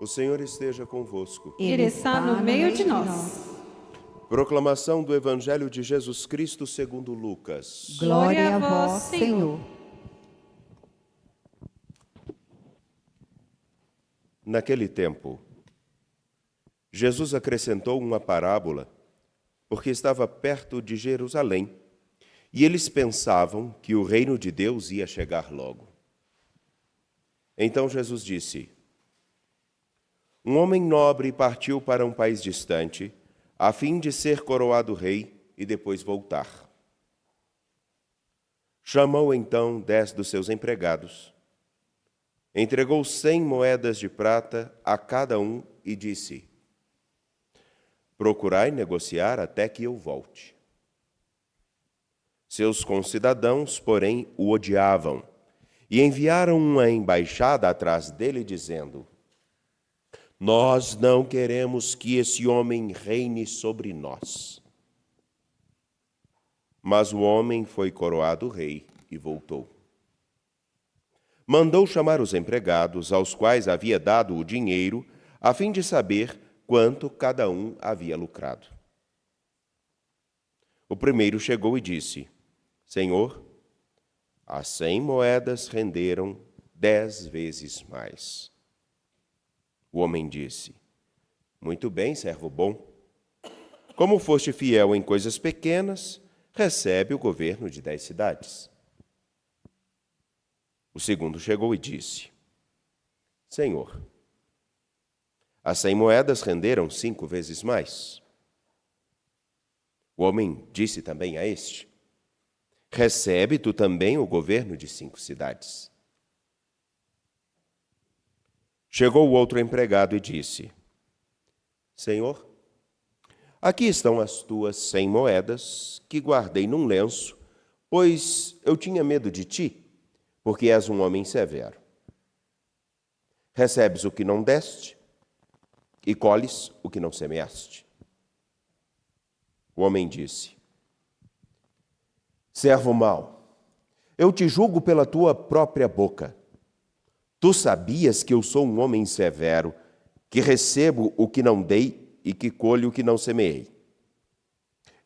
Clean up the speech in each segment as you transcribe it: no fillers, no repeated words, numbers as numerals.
O Senhor esteja convosco. Ele está no meio de nós. Proclamação do Evangelho de Jesus Cristo segundo Lucas. Glória a vós, Senhor. Naquele tempo, Jesus acrescentou uma parábola, porque estava perto de Jerusalém, e eles pensavam que o reino de Deus ia chegar logo. Então Jesus disse: Um homem nobre partiu para um país distante, a fim de ser coroado rei e depois voltar. Chamou então 10 dos seus empregados, entregou 100 moedas de prata a cada um e disse: Procurai negociar até que eu volte. Seus concidadãos, porém, o odiavam e enviaram uma embaixada atrás dele, dizendo: Nós não queremos que esse homem reine sobre nós. Mas o homem foi coroado rei e voltou. Mandou chamar os empregados, aos quais havia dado o dinheiro, a fim de saber quanto cada um havia lucrado. O primeiro chegou e disse: Senhor, as 100 moedas renderam 10 vezes mais. O homem disse: Muito bem, servo bom. Como foste fiel em coisas pequenas, recebe o governo de 10 cidades. O segundo chegou e disse: Senhor, as 100 moedas renderam 5 vezes mais. O homem disse também a este: Recebe tu também o governo de 5 cidades. Chegou o outro empregado e disse: Senhor, aqui estão as tuas 100 moedas que guardei num lenço, pois eu tinha medo de ti, porque és um homem severo. Recebes o que não deste e colhes o que não semeaste. O homem disse: Servo mau, eu te julgo pela tua própria boca. Tu sabias que eu sou um homem severo, que recebo o que não dei e que colho o que não semeei.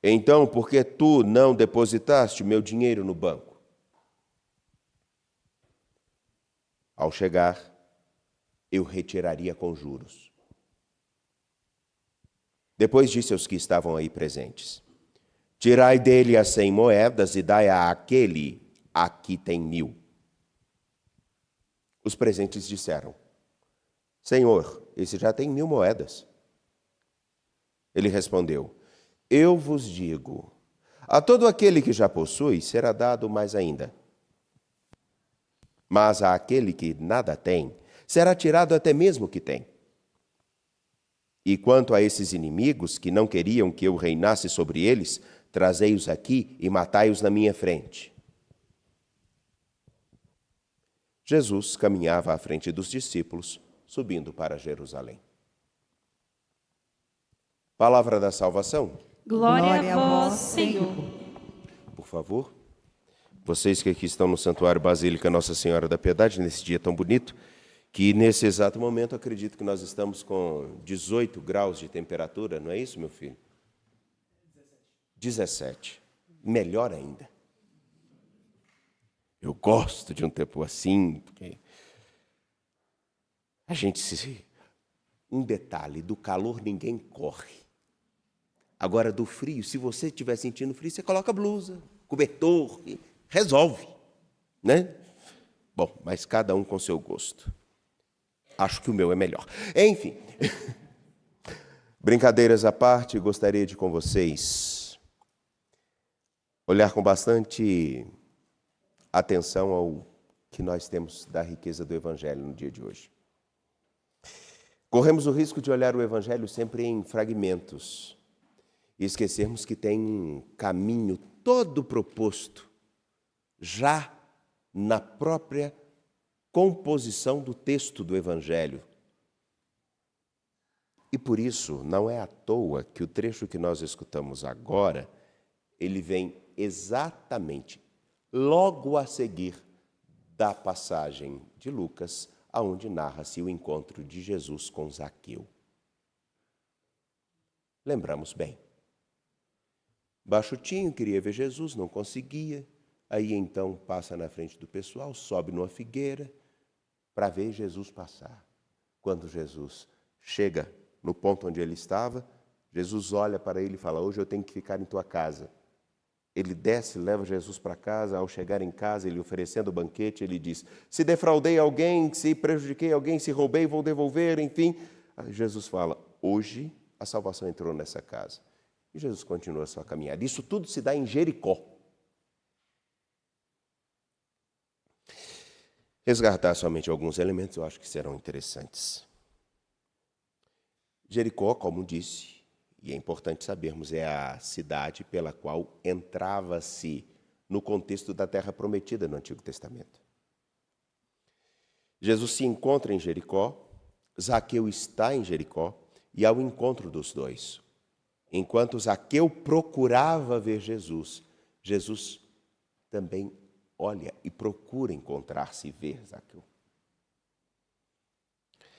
Então, por que tu não depositaste meu dinheiro no banco? Ao chegar, eu retiraria com juros. Depois disse aos que estavam aí presentes: Tirai dele as 100 moedas e dai a aquele a que tem 1000. Os presentes disseram: Senhor, esse já tem 1000 moedas. Ele respondeu: Eu vos digo, a todo aquele que já possui será dado mais ainda. Mas a aquele que nada tem, será tirado até mesmo o que tem. E quanto a esses inimigos que não queriam que eu reinasse sobre eles, trazei-os aqui e matai-os na minha frente. Jesus caminhava à frente dos discípulos, subindo para Jerusalém. Palavra da salvação. Glória a vós, Senhor. Por favor, vocês que aqui estão no Santuário Basílica Nossa Senhora da Piedade, nesse dia tão bonito, que nesse exato momento acredito que nós estamos com 18 graus de temperatura, não é isso, meu filho? 17. Melhor ainda. Eu gosto de um tempo assim, porque a gente se... Um detalhe, do calor ninguém corre. Agora, do frio, se você estiver sentindo frio, você coloca blusa, cobertor, resolve, né? Bom, mas cada um com seu gosto. Acho que o meu é melhor. Enfim, brincadeiras à parte, gostaria de com vocês olhar com bastante atenção ao que nós temos da riqueza do Evangelho no dia de hoje. Corremos o risco de olhar o Evangelho sempre em fragmentos e esquecermos que tem um caminho todo proposto já na própria composição do texto do Evangelho. E por isso, não é à toa que o trecho que nós escutamos agora, ele vem exatamente logo a seguir da passagem de Lucas aonde narra-se o encontro de Jesus com Zaqueu. Lembramos bem. Baixotinho, queria ver Jesus, não conseguia. Aí então passa na frente do pessoal, sobe numa figueira para ver Jesus passar. Quando Jesus chega no ponto onde ele estava, Jesus olha para ele e fala: hoje eu tenho que ficar em tua casa. Ele desce, leva Jesus para casa. Ao chegar em casa, ele oferecendo o banquete, ele diz: se defraudei alguém, se prejudiquei alguém, se roubei, vou devolver, enfim. Aí Jesus fala: hoje a salvação entrou nessa casa. E Jesus continua a sua caminhada. Isso tudo se dá em Jericó. Resgatar somente alguns elementos eu acho que serão interessantes. Jericó, como disse, e é importante sabermos, é a cidade pela qual entrava-se no contexto da terra prometida no Antigo Testamento. Jesus se encontra em Jericó, Zaqueu está em Jericó, e ao encontro dos dois. Enquanto Zaqueu procurava ver Jesus, Jesus também olha e procura encontrar-se e ver Zaqueu.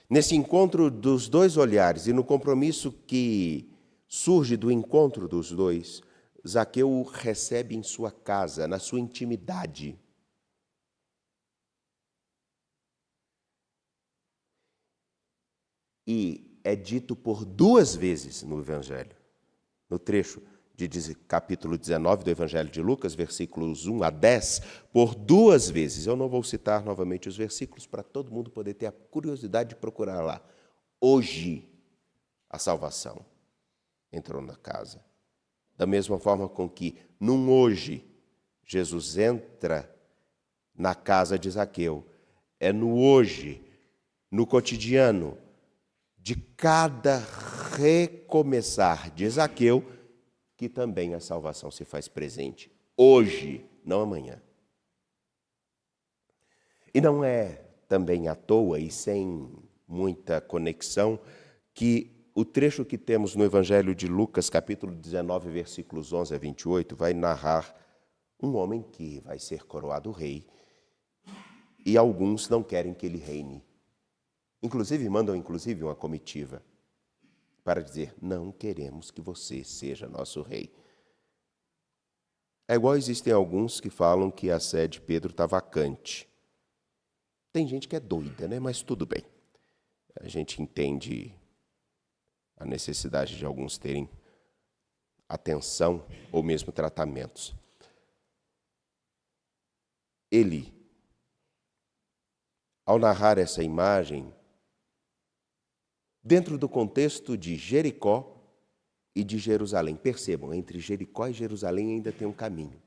Nesse encontro dos dois olhares e no compromisso que surge do encontro dos dois, Zaqueu o recebe em sua casa, na sua intimidade. E é dito por 2 vezes no Evangelho, no trecho de capítulo 19 do Evangelho de Lucas, versículos 1 a 10, por 2 vezes. Eu não vou citar novamente os versículos para todo mundo poder ter a curiosidade de procurar lá. Hoje, a salvação entrou na casa. Da mesma forma com que, num hoje, Jesus entra na casa de Zaqueu. É no hoje, no cotidiano, de cada recomeçar de Zaqueu, que também a salvação se faz presente. Hoje, não amanhã. E não é também à toa e sem muita conexão que o trecho que temos no Evangelho de Lucas, capítulo 19, versículos 11 a 28, vai narrar um homem que vai ser coroado rei e alguns não querem que ele reine. Mandam uma comitiva para dizer: não queremos que você seja nosso rei. É igual existem alguns que falam que a sé de Pedro está vacante. Tem gente que é doida, né? Mas tudo bem. A gente entende a necessidade de alguns terem atenção ou mesmo tratamentos. Ele, ao narrar essa imagem, dentro do contexto de Jericó e de Jerusalém. Percebam, entre Jericó e Jerusalém ainda tem um caminho.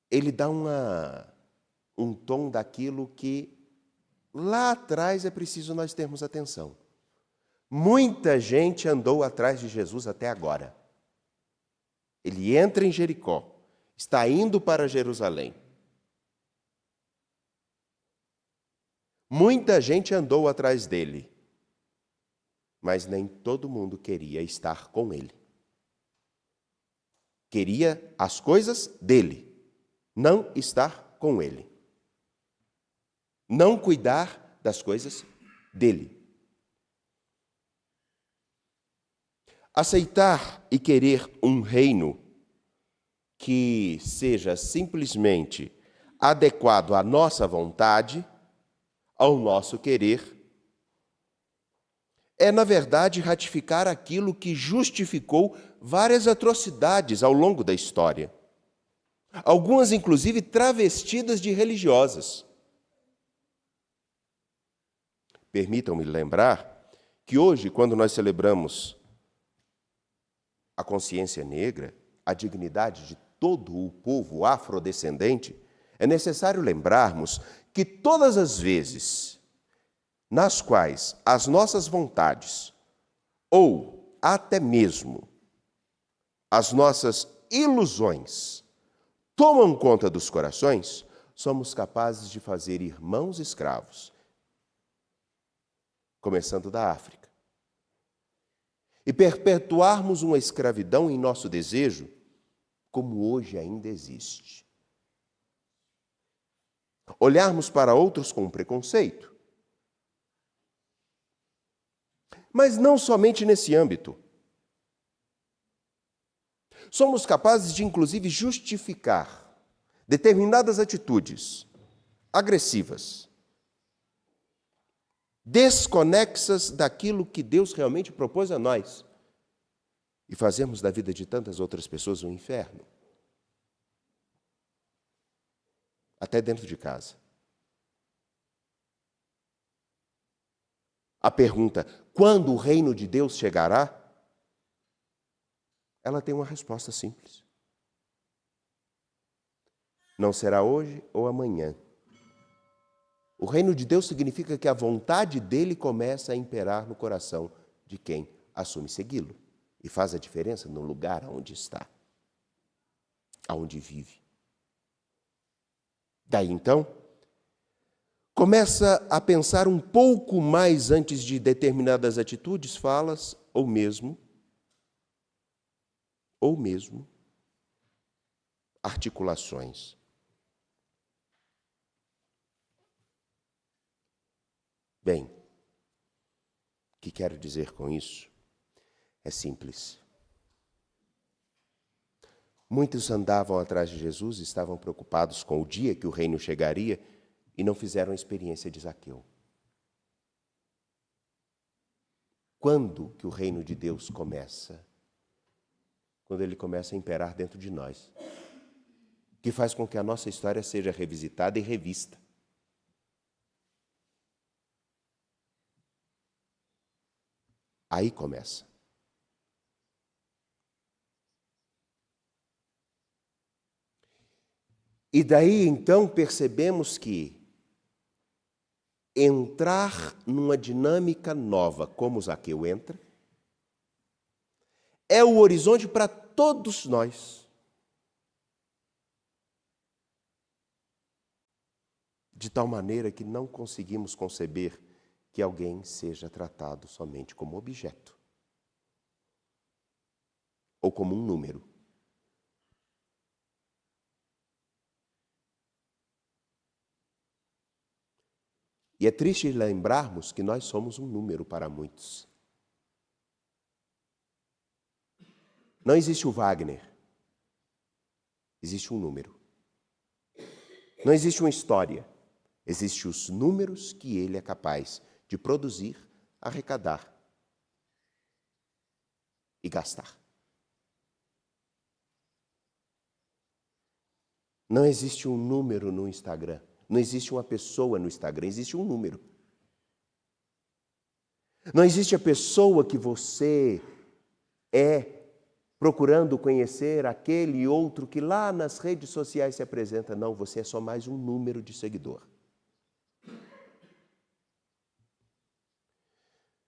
Ele dá um tom daquilo que lá atrás é preciso nós termos atenção. Muita gente andou atrás de Jesus até agora. Ele entra em Jericó, está indo para Jerusalém. Muita gente andou atrás dele, mas nem todo mundo queria estar com ele. Queria as coisas dele, não estar com ele. Não cuidar das coisas dele. Aceitar e querer um reino que seja simplesmente adequado à nossa vontade, ao nosso querer, é, na verdade, ratificar aquilo que justificou várias atrocidades ao longo da história. Algumas, inclusive, travestidas de religiosas. Permitam-me lembrar que hoje, quando nós celebramos a consciência negra, a dignidade de todo o povo afrodescendente, é necessário lembrarmos que todas as vezes nas quais as nossas vontades, ou até mesmo as nossas ilusões, tomam conta dos corações, somos capazes de fazer irmãos escravos, começando da África, e perpetuarmos uma escravidão em nosso desejo, como hoje ainda existe. olharmos para outros com preconceito. Mas não somente nesse âmbito. Somos capazes de, inclusive, justificar determinadas atitudes agressivas, desconexas daquilo que Deus realmente propôs a nós, e fazemos da vida de tantas outras pessoas um inferno. Até dentro de casa. A pergunta, quando o reino de Deus chegará? Ela tem uma resposta simples. Não será hoje ou amanhã. O reino de Deus significa que a vontade dele começa a imperar no coração de quem assume segui-lo e faz a diferença no lugar onde está, aonde vive. Daí então, começa a pensar um pouco mais antes de determinadas atitudes, falas ou mesmo articulações. Bem, o que quero dizer com isso é simples. Muitos andavam atrás de Jesus, estavam preocupados com o dia que o reino chegaria e não fizeram a experiência de Zaqueu. Quando que o reino de Deus começa? Quando ele começa a imperar dentro de nós, que faz com que a nossa história seja revisitada e revista. Aí começa. E daí então percebemos que entrar numa dinâmica nova, como Zaqueu entra, é o horizonte para todos nós. De tal maneira que não conseguimos conceber que alguém seja tratado somente como objeto ou como um número. E é triste lembrarmos que nós somos um número para muitos. Não existe o Wagner. Existe um número. Não existe uma história. Existem os números que ele é capaz de produzir, arrecadar e gastar. Não existe um número no Instagram. Não existe uma pessoa no Instagram, existe um número. Não existe a pessoa que você é procurando conhecer aquele outro que lá nas redes sociais se apresenta. Não, você é só mais um número de seguidor.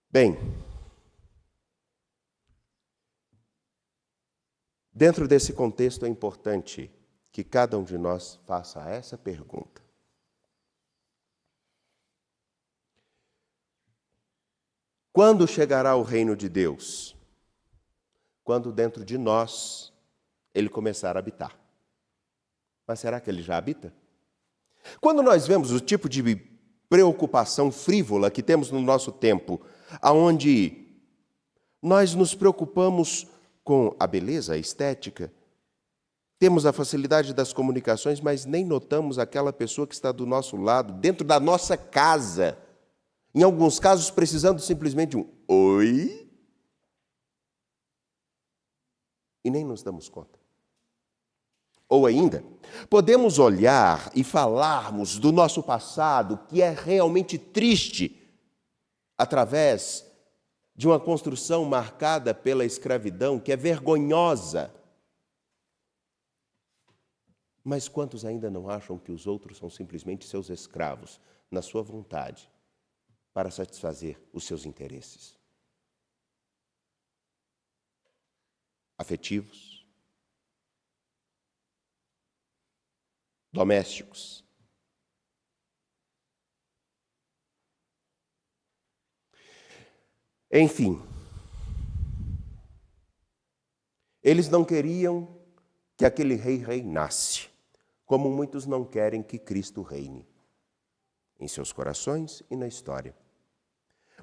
Bem, dentro desse contexto é importante que cada um de nós faça essa pergunta. Quando chegará o reino de Deus? Quando dentro de nós ele começar a habitar. Mas será que ele já habita? Quando nós vemos o tipo de preocupação frívola que temos no nosso tempo, aonde nós nos preocupamos com a beleza, a estética, temos a facilidade das comunicações, mas nem notamos aquela pessoa que está do nosso lado, dentro da nossa casa, em alguns casos precisando simplesmente de um oi, e nem nos damos conta. Ou ainda, podemos olhar e falarmos do nosso passado, que é realmente triste, através de uma construção marcada pela escravidão, que é vergonhosa. Mas quantos ainda não acham que os outros são simplesmente seus escravos, na sua vontade, para satisfazer os seus interesses afetivos, domésticos? Enfim, eles não queriam que aquele rei reinasse. como muitos não querem que Cristo reine em seus corações e na história.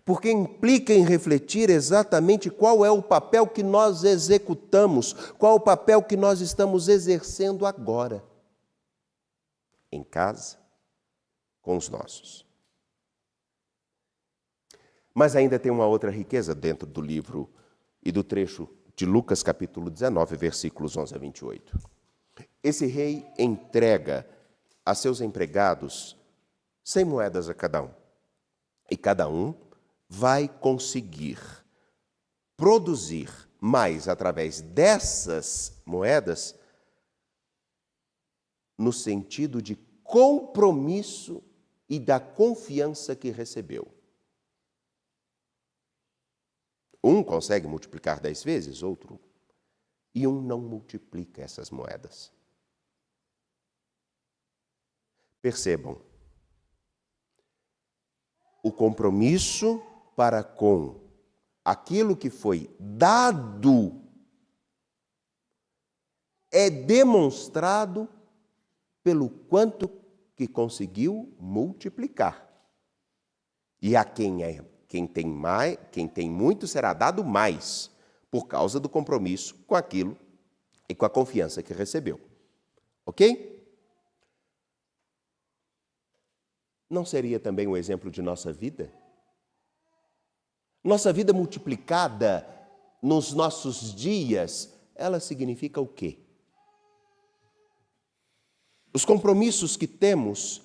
Porque implica em refletir exatamente qual é o papel que nós executamos, qual é o papel que nós estamos exercendo agora, em casa, com os nossos. Mas ainda tem uma outra riqueza dentro do livro e do trecho de Lucas capítulo 19, versículos 11 a 28. Esse rei entrega a seus empregados 100 moedas a cada um. E cada um vai conseguir produzir mais através dessas moedas no sentido de compromisso e da confiança que recebeu. Um consegue multiplicar 10 vezes, outro. E um não multiplica essas moedas. Percebam, o compromisso para com aquilo que foi dado é demonstrado pelo quanto que conseguiu multiplicar. E a quem tem muito será dado mais, por causa do compromisso com aquilo e com a confiança que recebeu. Ok? Não seria também um exemplo de nossa vida? Nossa vida multiplicada nos nossos dias, ela significa o quê? Os compromissos que temos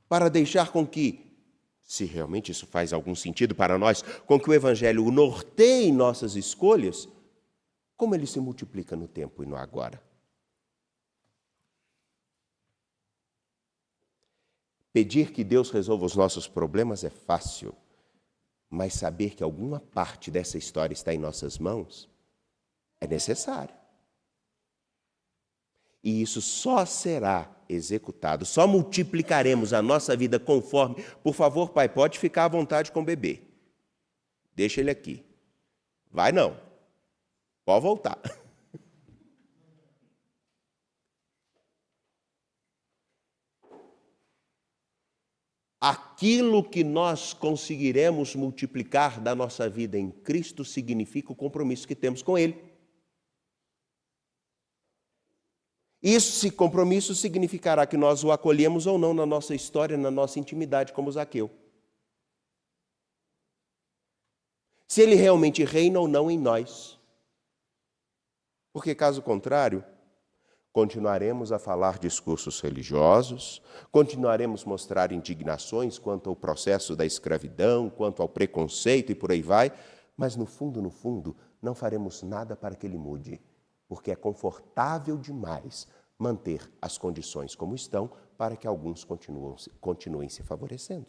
para deixar com que, se realmente isso faz algum sentido para nós, com que o Evangelho norteie nossas escolhas, como ele se multiplica no tempo e no agora? Pedir que Deus resolva os nossos problemas é fácil, mas saber que alguma parte dessa história está em nossas mãos é necessário. E isso só será executado, só multiplicaremos a nossa vida conforme... Por favor, pai, pode ficar à vontade com o bebê. Deixa ele aqui. Vai não. Pode voltar. Aquilo que nós conseguiremos multiplicar da nossa vida em Cristo significa o compromisso que temos com Ele. Esse compromisso significará que nós o acolhemos ou não na nossa história, na nossa intimidade, como Zaqueu. Se ele realmente reina ou não em nós. Porque, caso contrário, continuaremos a falar discursos religiosos, continuaremos a mostrar indignações quanto ao processo da escravidão, quanto ao preconceito e por aí vai, mas no fundo, não faremos nada para que ele mude, porque é confortável demais manter as condições como estão para que alguns continuem se favorecendo.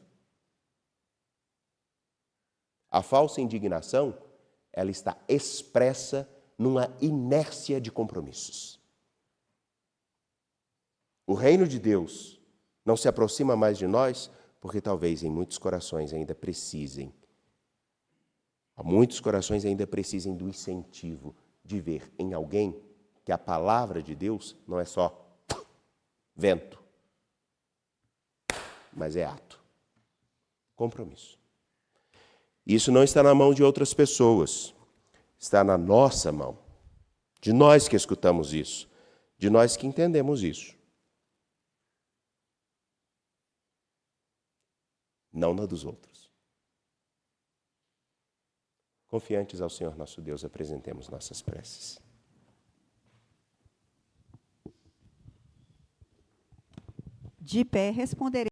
A falsa indignação, ela está expressa numa inércia de compromissos. O reino de Deus não se aproxima mais de nós porque talvez em muitos corações ainda precisem do incentivo de ver em alguém que a palavra de Deus não é só vento, mas é ato, compromisso. Isso não está na mão de outras pessoas, está na nossa mão, de nós que escutamos isso, de nós que entendemos isso. Não na dos outros. Confiantes ao Senhor nosso Deus, apresentemos nossas preces. De pé responderei.